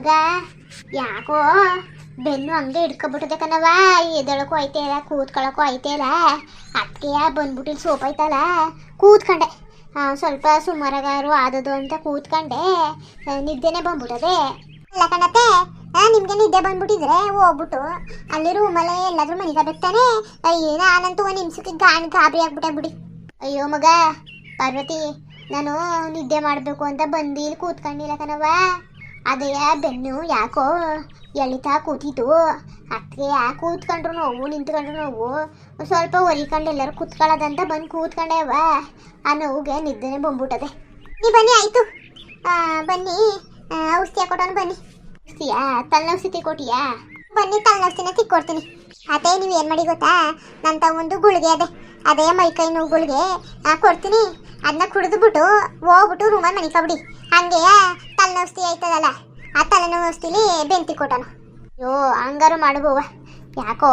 ಮಗ ಯಾಕೋ ಬೆನ್ನು ಹಂಗೆ ಹಿಡ್ಕೊಬಿಟ್ಟದೆ ಕಣವ. ಎದಳಕ್ಕೂ ಐತೆ ಇಲ್ಲ, ಕೂತ್ಕೊಳ್ಳೋಕ್ಕೂ ಐತೆ ಇಲ್ಲ. ಅದಕ್ಕೆ ಬಂದ್ಬಿಟ್ಟು ಇಲ್ಲಿ ಸೋಪ್ ಐತಲ್ಲ ಕೂತ್ಕೊಂಡೆ. ಸ್ವಲ್ಪ ಸುಮಾರಾಗಾರು ಆದದು ಅಂತ ಕೂತ್ಕೊಂಡೆ, ನಿದ್ದೆನೆ ಬಂದ್ಬಿಟ್ಟದೆ. ಅಲ್ಲ ಕಣತೆ, ನಿಮ್ಗೆ ನಿದ್ದೆ ಬಂದ್ಬಿಟ್ಟಿದ್ರೆ ಹೋಗ್ಬಿಟ್ಟು ಅಲ್ಲಿ ರೂಮಲ್ಲೇ ಎಲ್ಲಾದ್ರೂ ಮನಿಕಬೇಕ್ತಾನೆ. ಅಯ್ಯೋ ನಾನಂತೂ ಒಂದು ನಿಮಿಷಕ್ಕೆ ಗಾಬರಿ ಆಗ್ಬಿಟ್ಟೆ ಬಿಡಿ. ಅಯ್ಯೋ ಮಗ ಪಾರ್ವತಿ, ನಾನು ನಿದ್ದೆ ಮಾಡಬೇಕು ಅಂತ ಬಂದು ಇಲ್ಲಿ ಕೂತ್ಕೊಂಡಿಲ್ಲ ಕಣವ. ಅದೇ ಬೆನ್ನು ಯಾಕೋ ಎಳಿತಾ ಕೂತಿತ್ತು. ಅದಕ್ಕೆ ಕೂತ್ಕೊಂಡ್ರು ನೋವು, ನಿಂತ್ಕೊಂಡ್ರು ನೋವು. ಸ್ವಲ್ಪ ಹೊರಿಕೊಂಡು ಎಲ್ಲರೂ ಕೂತ್ಕೊಳ್ಳೋದಂತ ಬಂದು ಕೂತ್ಕೊಂಡೆವ. ಆ ನೋವಿಗೆ ನಿದ್ದೆನೆ ಬಂದ್ಬಿಟ್ಟದೆ. ನೀ ಬನ್ನಿ ಆಯಿತು, ಬನ್ನಿ ಔಷಧಿ ಹಾಕೊಟ್ಟನು. ಬನ್ನಿ ಔಷಧಿಯಾ? ತಲೆನೌಷಧಿ ಕೊಟ್ಟಿಯಾ? ಬನ್ನಿ ತಲೆನೌಷಧಿನ ತಿಕ್ಕೊಡ್ತೀನಿ. ಅದೇ ನೀವು ಏನು ಮಾಡಿ ಗೊತ್ತಾ, ನನ್ನ ಒಂದು ಗುಳಿಗೆ ಅದೇ ಮೈಕೈ ನೋವುಗಳಿಗೆ ಕೊಡ್ತೀನಿ. ಅದನ್ನ ಕುಡಿದ್ಬಿಟ್ಟು ಹೋಗ್ಬಿಟ್ಟು ರೂಮಲ್ಲಿ ಮನಿಕಬಿಡಿ. ಹಂಗೆ ತಲೆನೌಷಧಿ ಆಯ್ತದಲ್ಲ, ಆ ತಲೆನೌಷಧಿಲಿ ಬೆಂತಿ ಕೊಟ್ಟನು. ಅಯ್ಯೋ ಹಂಗಾರು ಮಾಡಬವ್ವ. ಯಾಕೋ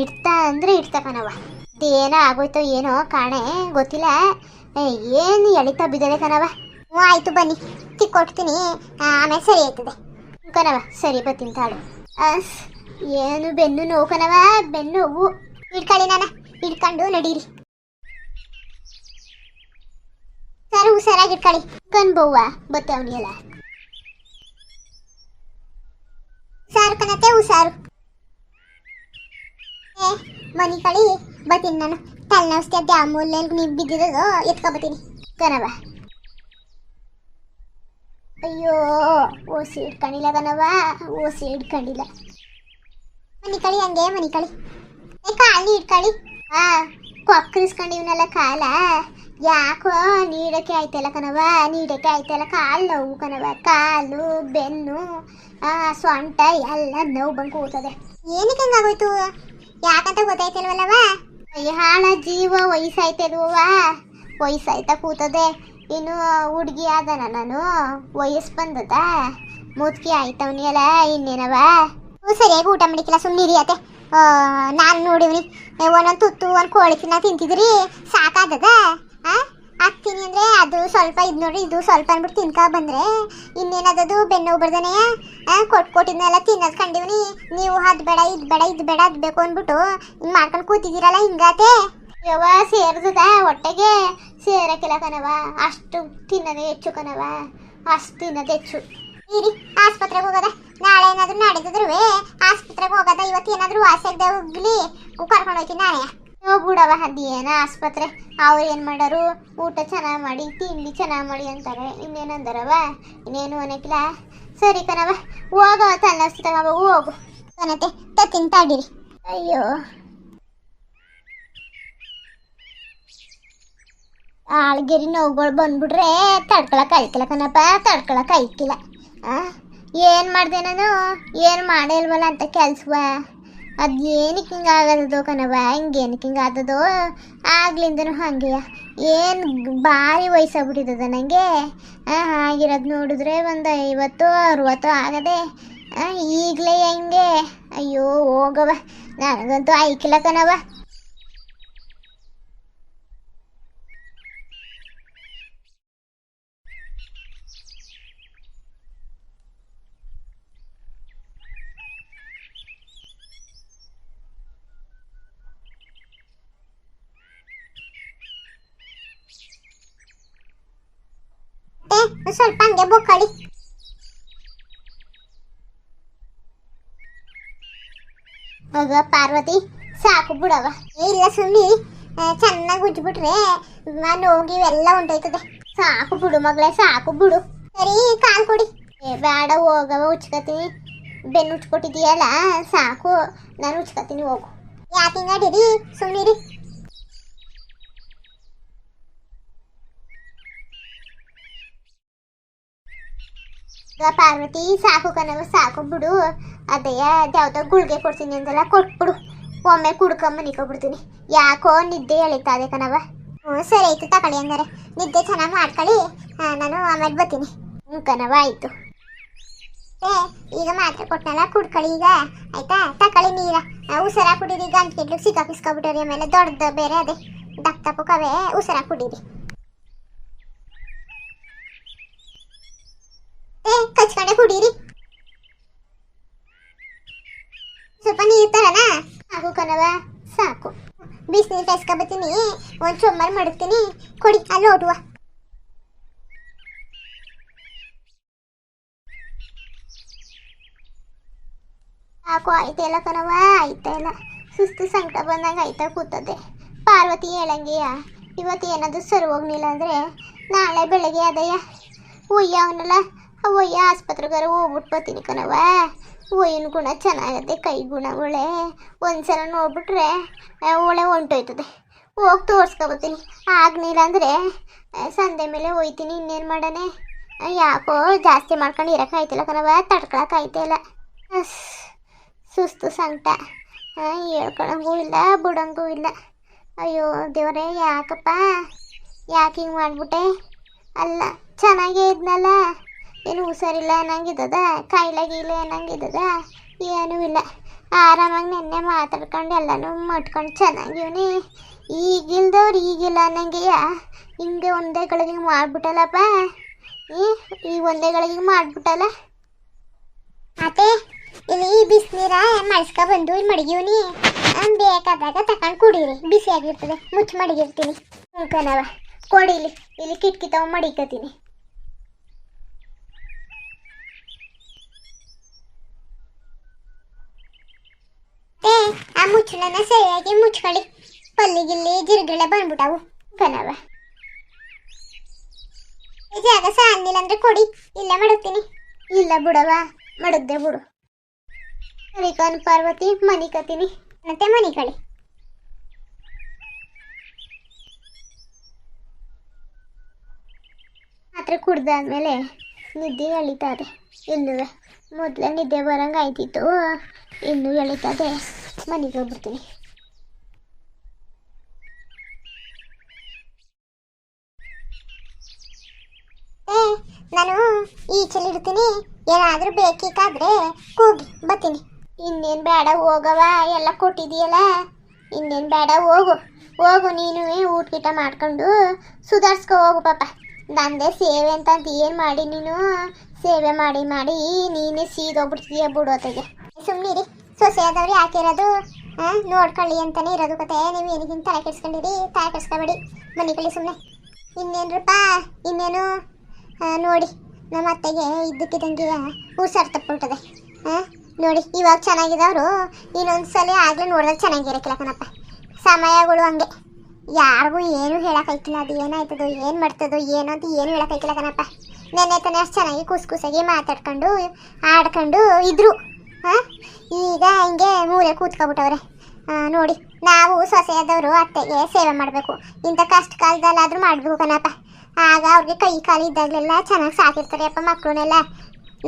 ಇಡ್ತಾ ಅಂದರೆ ಇಡ್ತಾ ಕಣವ. ಅದೇನೋ ಆಗೋಯ್ತೋ ಏನೋ ಕಾಣೆ ಗೊತ್ತಿಲ್ಲ. ಏನು ಎಳಿತಾ ಬಿದ್ದದೆ ಕಣವ. ಹ್ಞೂ ಆಯಿತು ಬನ್ನಿ ತಿಕ್ಕೊಡ್ತೀನಿ, ಆಮೇಲೆ ಸರಿ ಆಯ್ತದೆ ಕಣವ. ಸರಿ ಬರ್ತೀನಿ ತಾಳು. ಏನು ಬೆನ್ನು ನೋವು ಕಣವ, ಬೆನ್ನು ನೋವು. ಇಡ್ಕೊಳ್ಳಿ ನಾನು ಹಿಡ್ಕೊಂಡು ನಡೀರಿ. ಸರ್ ಹುಷಾರಾಗಿ ಇಟ್ಕೊಳ್ಳಿ. ಕಣ್ಬವ್ವ ಬತ್ತೆ ಅವನಿಗೆಲ್ಲ ಸಾರು ಕಣತೆ ಹುಷಾರು. ಮನಿ ಕಳಿ ಬತ್ತೀನಿ ನಾನು. ತಲೆನೌಷಧಿ ಅದೇ ಅಮೂಲ್ಯಲ್ಲಿ ನೀವು ಬಿದ್ದಿರೋದು ಎತ್ಕೊಬತ್ತೀನಿ ಕಣವ. ಅಯ್ಯೋ ಓಸಿ ಇಟ್ಕೊಂಡಿಲ್ಲ ಕಣವ, ಓಸಿ ಇಟ್ಕೊಂಡಿಲ್ಲ. ಮನಿ ಕಳಿ ಹಂಗೆ ಮನಿ ಕಳಿ. ಕಾಲು ಇಟ್ಕೊಳ್ಳಿ. ಕೊಕ್ಕರಿಸ್ಕೊಂಡಿವ್ನಲ್ಲ ಕಾಲ, ಯಾಕೋ ನೀಡಕ್ಕೆ ಆಯ್ತಲ್ಲ ಕಣವ, ನೀಡಕ್ಕೆ ಆಯ್ತಲ್ಲ. ಕಾಲು ನೋವು ಕಣವ, ಕಾಲು ಬೆನ್ನು ಸೊಂಟ ಎಲ್ಲ ನೋವು ಬಂದು ಕೂತದೆ. ಏನಕ್ಕೆ ಹಂಗಾಗೋಯ್ತು ಯಾಕಂತ ಗೊತ್ತಾಯ್ತಲ್ವಲ್ಲವ. ಅಯ್ಯ ಹಾಳ ಜೀವ, ವಯಸ್ಸಾಯ್ತದವ, ವಯಸ್ಸಾಯ್ತಾ ಕೂತದೆ. ಇನ್ನು ಹುಡುಗಿ ಆದನ ನಾನು, ವಯಸ್ಸು ಬಂದದ, ಮುದುಕಿ ಆಯ್ತವನಿ ಅಲ್ಲ ಇನ್ನೇನವ. ಸರಿಯಾಗಿ ಊಟ ಮಾಡಿಕ್ಕಿಲ್ಲ, ಸುಮ್ಮನಿರಿ ಅತ್ತೆ. ನಾನು ನೋಡಿವ್ನಿ ಒಂದೊಂದು ತುತ್ತು ಒಂದು ಕೋಳಿ ತಿಂತಿದ್ರಿ ಸಾಕಾದದ. ಹಾಕ್ತೀನಿ ಅಂದರೆ ಅದು ಸ್ವಲ್ಪ ಇದು ನೋಡಿ, ಇದು ಸ್ವಲ್ಪ ಅಂದ್ಬಿಟ್ಟು ತಿನ್ಕ ಬಂದರೆ ಇನ್ನೇನದದು ಬೆನ್ನು ಬರ್ದನೆ. ಕೊಟ್ಟಿದ್ನೆಲ್ಲ ತಿನ್ನೋದು ಕಂಡಿವ್ನಿ. ನೀವು ಅದು ಬೇಡ ಇದು ಬೇಡ ಇದು ಬೇಡ ಅದು ಬೇಕು ಅಂದ್ಬಿಟ್ಟು ಹಿಂಗೆ ಮಾಡ್ಕೊಂಡು ಕೂತಿದ್ದೀರಲ್ಲ, ಹಿಂಗಾತೆ ಯವ ಸೇರ್ದದ ಹೊಟ್ಟೆಗೆ. ಸೇರಕ್ಕಿಲ್ಲ ಕಣವ, ಅಷ್ಟು ತಿನ್ನೋದೇ ಹೆಚ್ಚು ಕಣವ, ಅಷ್ಟು ತಿನ್ನೋದು ಹೆಚ್ಚು. ಇರಿ ಆಸ್ಪತ್ರೆಗೆ ಹೋಗೋದ, ನಾಳೆ ಏನಾದರೂ ನಡೆದಿದ್ರು ಆಸ್ಪತ್ರೆಗೆ ಹೋಗೋದ. ಇವತ್ತು ಏನಾದರೂ ವಾಸಿಯಾಗದೆ ಹೋಗ್ಲಿ ಕರ್ಕೊಂಡು ಹೋಗ್ತೀನಿ ನಾಳೆ. ಹೋಗ್ಬಿಡವ ಅದೇನ ಆಸ್ಪತ್ರೆ. ಅವ್ರು ಏನು ಮಾಡೋರು, ಊಟ ಚೆನ್ನಾಗಿ ಮಾಡಿ ತಿಂಡಿ ಚೆನ್ನಾಗಿ ಮಾಡಿ ಅಂತಾರೆ. ಇನ್ನೇನಂದಾರವ, ಇನ್ನೇನು ಅನ್ನಕ್ಕಿಲ್ಲ. ಸರಿ ಕಣವ ಹೋಗವ, ತಲೆನೌಷಧಿ ತಗೋ ಹೋಗು ಕಣತೆ. ತತ್ತಿನ ತಾಡಿರಿ. ಅಯ್ಯೋ ಆಳ್ಗೆರಿ ನೋವುಗಳು ಬಂದ್ಬಿಟ್ರೆ ತಡ್ಕೊಳಕ್ಕೆ ಆಯ್ಕಿಲ್ಲ ಕಣಪ್ಪ, ತಡ್ಕೊಳಕ್ಕೆ ಆಯ್ಕಿಲ್ಲ. ಏನು ಮಾಡಿದೆ ನಾನು, ಏನು ಮಾಡೇ ಇಲ್ವಲ್ಲ ಅಂತ ಕೆಲ್ಸವ. ಅದು ಏನಕ್ಕೆ ಹಿಂಗೆ ಆಗದೋ ಕಣವ, ಹಿಂಗೇನಕ್ಕೆ ಹಿಂಗೆ ಆದದೋ ಆಗ್ಲಿಂದನೂ ಹಾಗೆಯ. ಏನು ಭಾರಿ ವಯಸ್ಸಾಗ್ಬಿಟ್ಟಿದ್ದದ ನನಗೆ. ಆಗಿರೋದು ನೋಡಿದ್ರೆ ಒಂದು 50-60 ಆಗದೆ. ಈಗಲೇ ಹೆಂಗೆ, ಅಯ್ಯೋ ಹೋಗವ, ನನಗಂತೂ ಆಯ್ಕಿಲ್ಲ ಕಣವ. ಸ್ವಲ್ಪ ಹಂಗೆ ಬೊಕ್ಕಳಿ. ಮಗ ಪಾರ್ವತಿ ಸಾಕು ಬಿಡವ. ಇಲ್ಲ ಸುಮ್ಮನೆ ಚೆನ್ನಾಗಿ ಉಜ್ಬಿಟ್ರೆ ನೋಗಿವೆಲ್ಲ ಉಂಟೋಯ್ತದೆ. ಸಾಕು ಬಿಡು ಮಗಳೇ, ಸಾಕು ಬಿಡು. ಸರಿ ಕಾಲು ಕೊಡಿ. ಬೇಡ ಹೋಗವ, ಉಚ್ಕೋತೀನಿ. ಬೆನ್ನು ಉಚ್ಕೊಟ್ಟಿದೀಯಲ್ಲ ಸಾಕು, ನಾನು ಉಚ್ಕೋತೀನಿ ಹೋಗು. ಯಾಕೆ ಹಿಂಗಾಡಿರಿ, ಸುಮ್ಮನಿರಿ. ಪಾರ್ವತಿ ಸಾಕು ಕಣವ, ಸಾಕು ಬಿಡು. ಅದೇ ಯಾವ್ದೋ ಗುಳಿಗೆ ಕೊಡ್ತೀನಿ ಅಂದಲ್ಲ, ಕೊಟ್ಬಿಡು. ಒಮ್ಮೆ ಕುಡ್ಕೊಂಬ ನಿಕ್ಕೊಬಿಡ್ತೀನಿ. ಯಾಕೋ ನಿದ್ದೆ ಎಳಿತಾದೆ ಕಣವ. ಸರಿ ಆಯ್ತು ತಗೊಳ್ಳಿ, ಹಂಗಾರೆ ನಿದ್ದೆ ಚೆನ್ನಾಗಿ ಮಾಡ್ಕೊಳ್ಳಿ. ನಾನು ಆಮೇಲೆ ಬರ್ತೀನಿ. ಕಣವ ಆಯ್ತು. ಈಗ ಮಾತ್ರೆ ಕೊಟ್ಟನಲ್ಲ ಕುಡ್ಕೊಳ್ಳಿ ಈಗ, ಆಯ್ತಾ? ತಕೊಳ್ಳಿ ನೀರ, ಉಸಿರ ಕುಡೀರಿ. ಗಂಟ್ಲು ಸಿಕ್ಕಾಪಿಸ್ಕೊಬಿಟ್ಟರಿ, ಆಮೇಲೆ ದೊಡ್ಡದು ಬೇರೆ ಅದೇ ದಪ್ಪಕ್ಕವೇ ಉಸಿರ ಕುಡೀರಿ. ಕಚ್ಕೊಂಡೆ ಕುಡೀರಿ. ಸ್ವಲ್ಪ ನೀರು ತರನ ಸಾಕು ಕಣವ ಸಾಕು. ಬಿಸಿನೀರು ಕಾಯಿಸ್ಕೊಬತ್ತೀನಿ, ಒಂದು ಚೊಮ್ಮರ್ ಮಡಗ್ತೀನಿ, ಕೊಡಿ ಅಲ್ಲಿ ಓಟುವ. ಸಾಕು ಆಯ್ತಲ್ಲ ಕಣವ, ಆಯ್ತಲ್ಲ. ಸುಸ್ತು ಸಂಕಟ ಬಂದಂಗೆ ಆಯ್ತಾ ಕೂತದೆ. ಪಾರ್ವತಿ ಹೇಳಂಗೆಯ ಇವತ್ತು ಏನಾದರೂ ಸರಿ ಹೋಗ್ಲಿಲ್ಲ ಅಂದರೆ ನಾಳೆ ಬೆಳಗ್ಗೆ ಅದಯ್ಯ ಒಯ್ಯ ಅವನಲ್ಲ, ಒಯ್ಯ ಆಸ್ಪತ್ರೆಗಾರ ಹೋಗ್ಬಿಟ್ಟು ಬರ್ತೀನಿ ಕಣವ. ಒಯ್ಯನ ಗುಣ ಚೆನ್ನಾಗತ್ತೆ, ಕೈ ಗುಣ ಒಳ್ಳೆ. ಒಂದ್ಸಲ ನೋಡ್ಬಿಟ್ರೆ ಒಳ್ಳೆ ಹೊಂಟೋಯ್ತದೆ. ಹೋಗಿ ತೋರಿಸ್ಕೊಬತ್ತೀನಿ. ಆಗ್ಲಿಲ್ಲ ಅಂದರೆ ಸಂದೆ ಮೇಲೆ ಒಯ್ತೀನಿ. ಇನ್ನೇನು ಮಾಡನೆ, ಯಾಕೋ ಜಾಸ್ತಿ ಮಾಡ್ಕೊಂಡು ಇರೋಕ್ಕಾಯ್ತಿಲ್ಲ ಕಣವ, ತಡ್ಕೊಳಕ್ಕಾಯ್ತಿಲ್ಲ. ಸುಸ್ತು ಸಂಕಟ, ಹೇಳ್ಕೊಳಂಗೂ ಇಲ್ಲ ಬಿಡಂಗೂ ಇಲ್ಲ. ಅಯ್ಯೋ ದೇವರೇ, ಯಾಕಪ್ಪ ಯಾಕೆ ಹಿಂಗೆ ಮಾಡ್ಬಿಟ್ಟೆ? ಅಲ್ಲ ಚೆನ್ನಾಗೇ ಇದ್ನಲ್ಲ, ಏನು ಹುಷಾರಿಲ್ಲ ಅನ್ನಂಗಿದ್ದದ, ಕಾಯಿಲೆ ಗೀಲೆ ಅನ್ನಂಗಿದ್ದದ, ಏನೂ ಇಲ್ಲ. ಆರಾಮಾಗಿ ನೆನ್ನೆ ಮಾತಾಡ್ಕೊಂಡು ಎಲ್ಲನೂ ಮಟ್ಕೊಂಡು ಚೆನ್ನಾಗಿವ್ನಿ. ಈಗಿಲ್ದವ್ರು ಈಗಿಲ್ಲ ಅನ್ನಂಗೆಯ ಹಿಂಗೆ ಒಂದೇ ಗಳಿಗೆ ಮಾಡ್ಬಿಟ್ಟಲ್ಲಪ್ಪ. ಈ ಒಂದೇ ಗಳಿಗೆ ಮಾಡ್ಬಿಟ್ಟಲ್ಲ. ಅತ್ತೆ ಇಲ್ಲಿ ಬಿಸಿನೀರ ಮಳ್ಸ್ಕೊ ಬಂದು ಇಲ್ಲಿ ಮಡಗಿವ್ನಿ, ಬೇಕಾದಾಗ ತಕೊಂಡು ಕುಡೀರಿ, ಬಿಸಿಯಾಗಿರ್ತದೆ. ಮುಚ್ಚಿ ಮಡಗಿರ್ತೀನಿ. ಕಣವ ಕೊಡಿಲಿ, ಇಲ್ಲಿ ಕಿಟಕಿ ತಗೊಂಡು ಮಡಿಕತೀನಿ. ಆ ಮುಚ್ಚಳನ್ನ ಸರಿಯಾಗಿ ಮುಚ್ಕೊಳ್ಳಿ, ಪಲ್ಲಿಗಿಲ್ಲಿ ಜಿರ್ಗಿಳೆ ಬಂದ್ಬಿಟ್ಟವು ಕಣವ. ಜಾಗ ಸಾಲಿಲ್ಲ ಅಂದ್ರೆ ಕೊಡಿ, ಇಲ್ಲ ಮಡಗ್ತೀನಿ. ಇಲ್ಲ ಬಿಡವ, ಮಡಗ್ದೆ ಬಿಡು. ಸರಿ ಕಣ್ ಪಾರ್ವತಿ, ಮನಿ ಕತೀನಿ ಮತ್ತೆ ಮನಿ ಕಳಿ. ಮಾತ್ರೆ ಕುಡ್ದಾದ್ಮೇಲೆ ನಿದ್ದೆ ಎಳಿತದೆ. ಇನ್ನೂ ಮೊದಲೇ ನಿದ್ದೆ ಬರಂಗೆ ಆಯ್ತಿತ್ತು, ಇನ್ನೂ ಎಳಿತದೆ. ಮನೆಗೆ ಹೋಗ್ಬಿಡ್ತೀನಿ. ನಾನು ಈಚಲಿಡ್ತೀನಿ, ಏನಾದರೂ ಬೇಕಿಕ್ಕಾದ್ರೆ ಕೂಗಿ ಬರ್ತೀನಿ. ಇನ್ನೇನು ಬೇಡ ಹೋಗವ, ಎಲ್ಲ ಕೊಟ್ಟಿದೀಯಲ್ಲ, ಇನ್ನೇನು ಬೇಡ ಹೋಗು ಹೋಗು. ನೀನು ಊಟ ಗೀಟ ಮಾಡ್ಕೊಂಡು ಸುಧಾರಿಸ್ಕೊ ಹೋಗು ಪಾಪ. ನಂದೇ ಸೇವೆ ಅಂತ ಏನು ಮಾಡಿ ನೀನು ಸೇವೆ ಮಾಡಿ ಮಾಡಿ ನೀನೇ ಸೀದೋಗ್ಬಿಡ್ತೀಯ ಬಿಡೋತೆಗೆ. ಸುಮ್ಮನಿರಿ, ಸೊಸೆ ಆದವ್ರು ಯಾಕೆ ಇರೋದು, ನೋಡ್ಕೊಳ್ಳಿ ಅಂತಲೇ ಇರೋದು ಕತೆ. ನೀವು ಏನಿಗಿಂತ ತಲೆ ಕೆಡ್ಸ್ಕೊಂಡಿರಿ, ತಲೆ ಕೆಡ್ಸ್ಕೊಬೇಡಿ, ಮನೆಗಳಲ್ಲಿ ಸುಮ್ಮನೆ. ಇನ್ನೇನ್ರಪ್ಪ, ಇನ್ನೇನು ನೋಡಿ ನಮ್ಮ ಅತ್ತೆಗೆ ಇದ್ದಕ್ಕಿದ್ದಂಗೆ ಹುಷಾರು ತಪ್ಪಿಬಿಡ್ತದೆ. ನೋಡಿ ಇವಾಗ ಚೆನ್ನಾಗಿದ್ದವರು ಇನ್ನೊಂದು ಸಲ ಆಗಲೇ ನೋಡಿದಾಗ ಚೆನ್ನಾಗಿರಕ್ಕಿಲ್ಲ ಕಣಪ್ಪ. ಸಮಯಗಳು ಹಂಗೆ, ಯಾರಿಗೂ ಏನು ಹೇಳೋಕ್ಕಾಯ್ತಿಲ್ಲ. ಅದು ಏನಾಯ್ತದೋ ಏನು ಮಾಡ್ತದೋ ಏನೋ ಅಂತ ಏನು ಹೇಳೋಕ್ಕಾಯ್ತಿಲ್ಲ ಕಣಪ್ಪ. ನೆನ್ನೆ ತಾನೇ ಅಷ್ಟು ಚೆನ್ನಾಗಿ ಕುಸ್ಕುಸಾಗಿ ಮಾತಾಡ್ಕೊಂಡು ಆಡ್ಕೊಂಡು ಇದ್ರು. ಈಗ ಹಿಂಗೆ ಮೂಲೆ ಕೂತ್ಕೊಬಿಟ್ಟವ್ರೆ. ನೋಡಿ ನಾವು ಸೊಸೆಯಾದವರು ಅತ್ತೆಗೆ ಸೇವೆ ಮಾಡಬೇಕು, ಇಂಥ ಕಷ್ಟ ಕಾಲದಲ್ಲಾದರೂ ಮಾಡಬೇಕು ಕಣಪ್ಪ. ಆಗ ಅವ್ರಿಗೆ ಕೈ ಕಾಲು ಇದ್ದಾಗಲೆಲ್ಲ ಚೆನ್ನಾಗಿ ಸಾಕಿರ್ತಾರೆ ಅಪ್ಪ ಮಕ್ಕಳನ್ನೆಲ್ಲ.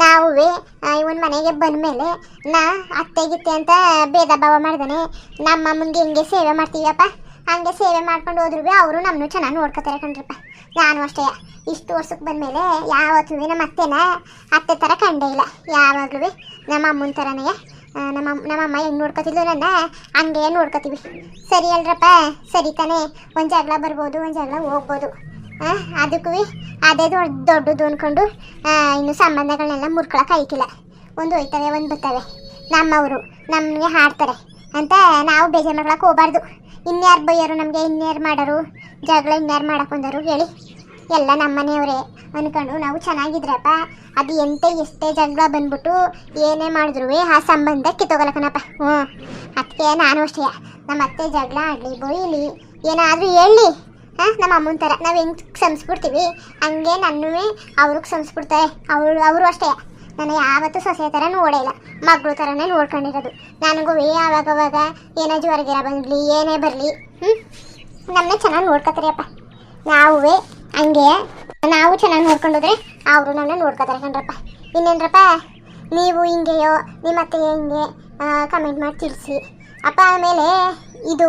ನಾವುವೇ ಇವನ್ ಮನೆಗೆ ಬಂದಮೇಲೆ ನಾ ಅತ್ತೆಗಿತ್ತೆ ಅಂತ ಭೇದ ಭಾವ ಮಾಡ್ದಾನೆ ನಮ್ಮ ಅಮ್ಮನಿಗೆ ಹೆಂಗೆ ಸೇವೆ ಮಾಡ್ತೀವಪ್ಪ, ಹಂಗೆ ಸೇವೆ ಮಾಡ್ಕೊಂಡು ಹೋದ್ರು ಅವರು ನಮ್ಮನ್ನು ಚೆನ್ನಾಗಿ ನೋಡ್ಕೊತಾರೆ ಕಣ್ರಪ್ಪ. ನಾನು ಅಷ್ಟೇ ಇಷ್ಟು ವರ್ಷಕ್ಕೆ ಬಂದಮೇಲೆ ಯಾವತ್ತೂ ನಮ್ಮ ಅತ್ತೆನ ಅತ್ತೆ ಥರ ಕಂಡೇ ಇಲ್ಲ. ಯಾವಾಗಲೂ ನಮ್ಮ ಅಮ್ಮನ ಥರನೇ ನಮ್ಮಮ್ಮ ಹೆಂಗೆ ನೋಡ್ಕೊತಿದ್ಲು ನನ್ನ ಹಂಗೆ ನೋಡ್ಕೊತೀವಿ. ಸರಿ ಅಲ್ರಪ್ಪ, ಸರಿ ತಾನೇ. ಒಂದು ಜಗಳ ಬರ್ಬೋದು, ಒಂದು ಜಗಳ ಹೋಗ್ಬೋದು. ಅದಕ್ಕೂ ಅದೇ ದೊಡ್ಡದು ಅಂದ್ಕೊಂಡು ಇನ್ನು ಸಂಬಂಧಗಳನ್ನೆಲ್ಲ ಮುರ್ಕೊಳಕ್ಕೆ ಆಯ್ಕಿಲ್ಲ. ಒಂದು ಹೋಯ್ತವೆ, ಒಂದು ಬರ್ತವೆ. ನಮ್ಮವರು ನಮಗೆ ಹಾಡ್ತಾರೆ ಅಂತ ನಾವು ಬೇಜಾರು ಮಾಡ್ಕೊಳಕ್ಕೆ ಹೋಗಬಾರ್ದು. ಇನ್ಯಾರು ಬೈಯೋರು ನಮಗೆ, ಇನ್ಯಾರು ಮಾಡೋರು ಜಗಳ, ಇನ್ಯಾರು ಮಾಡಕ್ಕೆ ಬಂದರು ಹೇಳಿ? ಎಲ್ಲ ನಮ್ಮನೆಯವರೇ ಅಂದ್ಕೊಂಡು ನಾವು ಚೆನ್ನಾಗಿದ್ರಪ್ಪ. ಅದು ಎಷ್ಟೇ ಜಗಳ ಬಂದ್ಬಿಟ್ಟು ಏನೇ ಮಾಡಿದ್ರು ಆ ಸಂಬಂಧ ಕಿತ್ತೋಗಲ್ಲ ಕಣಪ್ಪ. ಅದಕ್ಕೆ ನಾನು ಅಷ್ಟೇ, ನಮ್ಮ ಅತ್ತೆ ಜಗಳ ಆಡಲಿ ಬೈಲಿ ಏನಾದರೂ ಹೇಳಿ ನಮ್ಮ ಅಮ್ಮನ ಥರ ನಾವು ಹೆಂಗೆ ಸಂಸ್ಬಿಡ್ತೀವಿ ಹಂಗೆ ನನ್ನೂ ಅವ್ರಿಗೆ ಸಂಸ್ಬಿಡ್ತಾರೆ. ಅವರು ಅಷ್ಟೇ ನಾನು ಯಾವತ್ತೂ ಸೊಸೆ ಥರ ನೋಡೇ ಇಲ್ಲ, ಮಗಳು ಥರನೇ ನೋಡ್ಕೊಂಡಿರೋದು. ನನಗೂ ಆವಾಗವಾಗ ಏನೋ ಜ್ವರಗಿರ ಬಂದ್ಲಿ ಏನೇ ಬರಲಿ ನಮ್ಮನ್ನ ಚೆನ್ನಾಗಿ ನೋಡ್ಕೊತಾರೆ ಅಪ್ಪ. ನಾವೇ ಹಂಗೆ ನಾವು ಚೆನ್ನಾಗಿ ನೋಡ್ಕೊಂಡೋದ್ರೆ ಅವರು ನನ್ನ ನೋಡ್ಕೊತಾರೆ ಕಣ್ರಪ್ಪ. ಇನ್ನೇನ್ರಪ್ಪ, ನೀವು ಹಿಂಗೆಯೋ ನಿಮ್ಮ ಅತ್ತೆ ಹಿಂಗೆ ಕಮೆಂಟ್ ಮಾಡಿ ತಿಳಿಸಿ ಅಪ್ಪ. ಆಮೇಲೆ ಇದು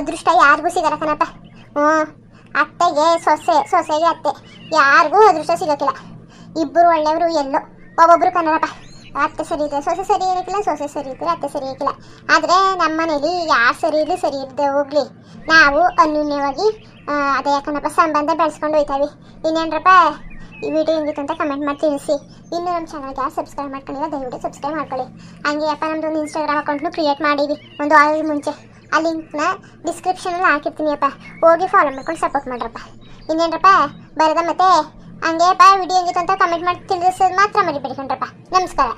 ಅದೃಷ್ಟ ಯಾರಿಗೂ ಸಿಗಲ್ಲ ಕಣಪ್ಪ. ಅತ್ತೆಗೆ ಸೊಸೆ, ಸೊಸೆಗೆ ಅತ್ತೆ, ಯಾರಿಗೂ ಅದೃಷ್ಟ ಸಿಗೋಕ್ಕಿಲ್ಲ. ಇಬ್ಬರು ಒಳ್ಳೆಯವರು ಎಲ್ಲೋ ಒಬ್ಬೊಬ್ರು ಕನ್ನಡಪ್ಪ. ಅತ್ತೆ ಸರಿ ಇದ್ದರೆ ಸೊಸೆ ಸರಿ ಇರೋಕ್ಕಿಲ್ಲ, ಸೊಸೆ ಸರಿ ಇದ್ದರೆ ಅತ್ತೆ ಸರಿ ಇರೋಕ್ಕಿಲ್ಲ. ಆದರೆ ನಮ್ಮ ಮನೇಲಿ ಯಾರು ಸರಿ ಇರಲಿ ಸರಿ ಇರದೆ ಹೋಗಲಿ, ನಾವು ಅನ್ಯೂನ್ಯವಾಗಿ ಅದೇ ಯಾಕಂದಪ್ಪ ಸಂಬಂಧ ಬೆಳೆಸ್ಕೊಂಡು ಹೋಯ್ತಾವೆ. ಇನ್ನೇನ್ರಪ್ಪ, ಈ ವಿಡಿಯೋ ಹೆಂಗಿತ್ತು ಅಂತ ಕಮೆಂಟ್ ಮಾಡಿ ತಿಳಿಸಿ. ಇನ್ನು ನಮ್ಮ ಚಾನಲ್ಗೆ ಯಾರು ಸಬ್ಸ್ಕ್ರೈಬ್ ಮಾಡ್ಕೊಂಡಿಲ್ಲ ದಯವಿಟ್ಟು ಸಬ್ಸ್ಕ್ರೈಬ್ ಮಾಡ್ಕೊಳ್ಳಿ. ಹಂಗೆ ಅಪ್ಪ ನಮ್ಮದು ಒಂದು ಇನ್ಸ್ಟಾಗ್ರಾಮ್ ಅಕೌಂಟ್ನು ಕ್ರಿಯೇಟ್ ಮಾಡೀವಿ ಒಂದು ವಾರದ ಮುಂಚೆ. ಆ ಲಿಂಕ್ನ ಡಿಸ್ಕ್ರಿಪ್ಷನಲ್ಲಿ ಹಾಕಿರ್ತೀನಿ ಅಪ್ಪ, ಹೋಗಿ ಫಾಲೋ ಮಾಡ್ಕೊಂಡು ಸಪೋರ್ಟ್ ಮಾಡ್ರಪ್ಪ. ಇನ್ನೇನಪ್ಪ ಬರೋದ ಮತ್ತೆ ಹಂಗೆ ಅಪ್ಪ ವಿಡಿಯೋ ಹೆಂಗಿತ್ತು ಅಂತ ಕಮೆಂಟ್ ಮಾಡಿ ತಿಳಿಸೋದು ಮಾತ್ರ ಮರಿಬೇಡಿ ಕಣ್ರಪ್ಪ. ನಮಸ್ಕಾರ.